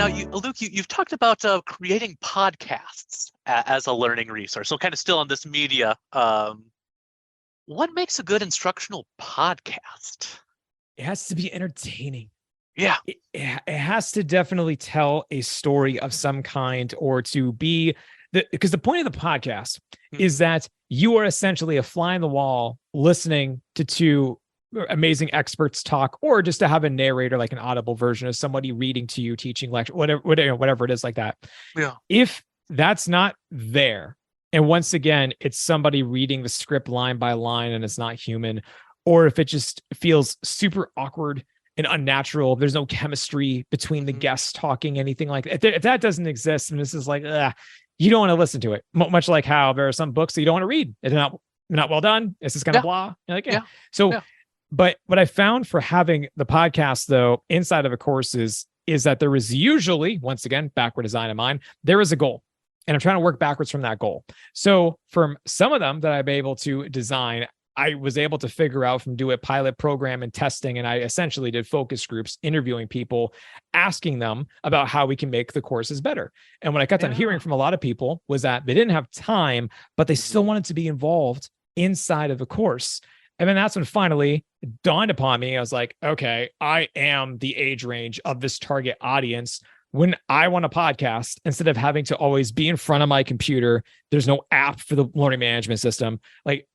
Now, Luke, you've talked about creating podcasts as a learning resource. So kind of still on this media. What makes a good instructional podcast? It has to be entertaining. Yeah. It has to definitely tell a story of some kind, or to be because the point of the podcast is that you are essentially a fly on the wall listening to two amazing experts talk, or just to have a narrator, like an audible version of somebody reading to you, teaching lecture, whatever it is like that. Yeah. If that's not there, and once again, it's somebody reading the script line by line and it's not human, or if it just feels super awkward and unnatural, there's no chemistry between the guests talking, anything like that. If that doesn't exist, and this is like, you don't want to listen to it. Much like how there are some books that you don't want to read. It's not well done. It's just kind of blah. You're like, So, but what I found for having the podcast, though, inside of a course is that there is usually, once again, backward design in mind, there is a goal. And I'm trying to work backwards from that goal. So from some of them that I've been able to design, I was able to figure out from doing a pilot program and testing. And I essentially did focus groups, interviewing people, asking them about how we can make the courses better. And what I kept on hearing from a lot of people was that they didn't have time, but they still wanted to be involved inside of the course. And then that's when finally it dawned upon me. I was like, okay, I am the age range of this target audience. When I want a podcast, instead of having to always be in front of my computer, there's no app for the learning management system. Like,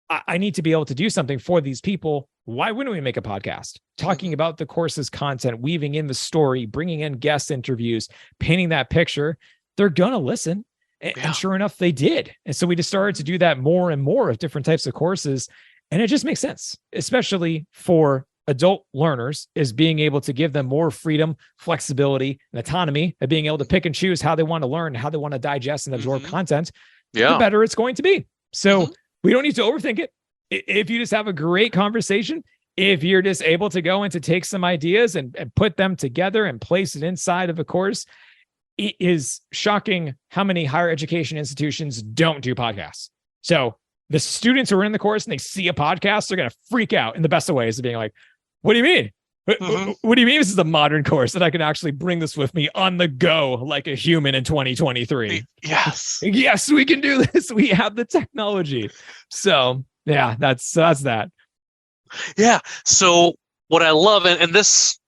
I need to be able to do something for these people. Why wouldn't we make a podcast talking about the course's content, weaving in the story, bringing in guest interviews, painting that picture? They're going to listen. And sure enough, they did. And so we just started to do that more and more of different types of courses. And it just makes sense, especially for adult learners, is being able to give them more freedom, flexibility, and autonomy of being able to pick and choose how they want to learn, how they want to digest and absorb content, the better it's going to be. So we don't need to overthink it. If you just have a great conversation, if you're just able to go and to take some ideas and put them together and place it inside of a course, it is shocking how many higher education institutions don't do podcasts. So the students who are in the course and they see a podcast, they're going to freak out in the best of ways, of being like, what do you mean? What do you mean this is a modern course that I can actually bring this with me on the go like a human in 2023? Yes. Yes, we can do this. We have the technology. So yeah, that's that. Yeah. So what I love, and this,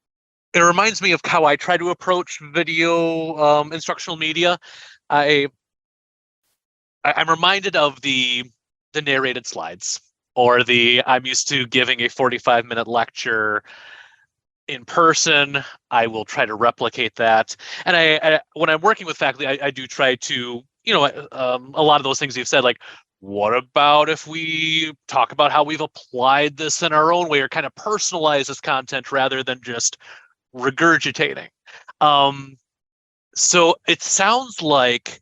it reminds me of how I try to approach video instructional media. I'm reminded of the narrated slides, or I'm used to giving a 45-minute lecture in person. I will try to replicate that. And I when I'm working with faculty, I do try to, a lot of those things you've said, like, what about if we talk about how we've applied this in our own way, or kind of personalize this content rather than just regurgitating. So it sounds like,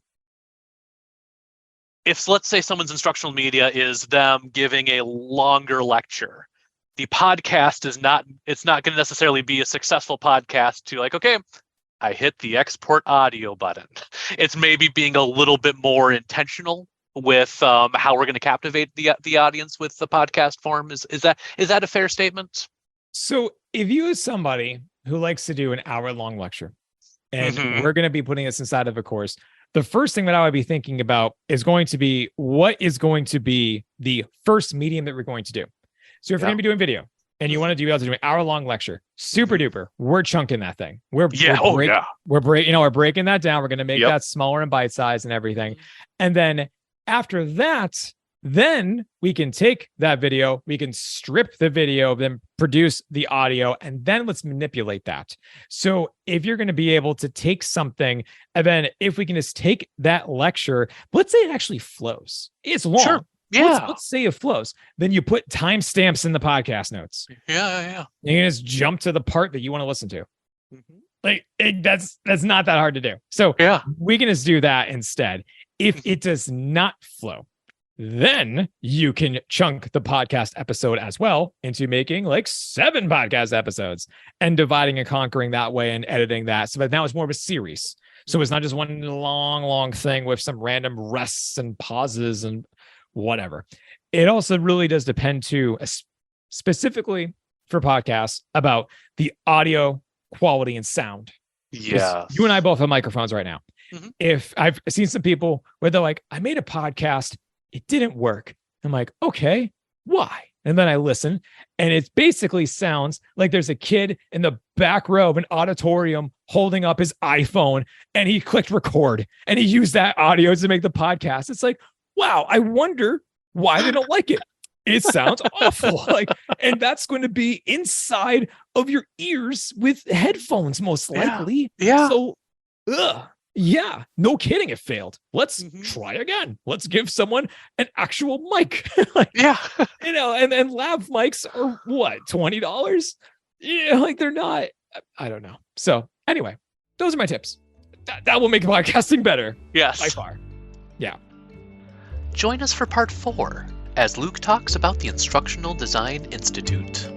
if, let's say, someone's instructional media is them giving a longer lecture, the podcast it's not going to necessarily be a successful podcast to, like, okay, I hit the export audio button. It's maybe being a little bit more intentional with how we're going to captivate the audience with the podcast form. Is that a fair statement? So if you as somebody who likes to do an hour-long lecture, and we're going to be putting this inside of a course, the first thing that I would be thinking about is going to be, what is going to be the first medium that we're going to do? So if you're going to be doing video and you want to be able to do an hour-long lecture, super duper, we're chunking that thing. We're breaking that down. We're going to make that smaller and bite size and everything. And then after that, then we can take that video, we can strip the video, then produce the audio, and then let's manipulate that. So if you're going to be able to take something, and then if we can just take that lecture, let's say it actually flows. It's long. Sure. Yeah. Let's say it flows. Then you put timestamps in the podcast notes. Yeah. You can just jump to the part that you want to listen to. Like, that's not that hard to do. So we can just do that instead. If it does not flow, then you can chunk the podcast episode as well into making like 7 podcast episodes and dividing and conquering that way and editing that. So that now it's more of a series. So it's not just one long thing with some random rests and pauses and whatever. It also really does depend to, specifically for podcasts, about the audio quality and sound. Yeah. You and I both have microphones right now. Mhm. If I've seen some people where they're like, I made a podcast, it didn't work. I'm like, okay, why? And then I listen, and it basically sounds like there's a kid in the back row of an auditorium holding up his iPhone, and he clicked record and he used that audio to make the podcast. It's like, wow, I wonder why they don't like it. It sounds awful. Like, and that's going to be inside of your ears with headphones, most likely. Yeah. So, yeah, no kidding. It failed. Let's Mhm. try again. Let's give someone an actual mic. Like, Yeah. and lav mics are what, $20? Yeah, like they're not. I don't know. So anyway, those are my tips. That will make podcasting better Yes. by far. Join us for part 4 as Luke talks about the Instructional Design Institute.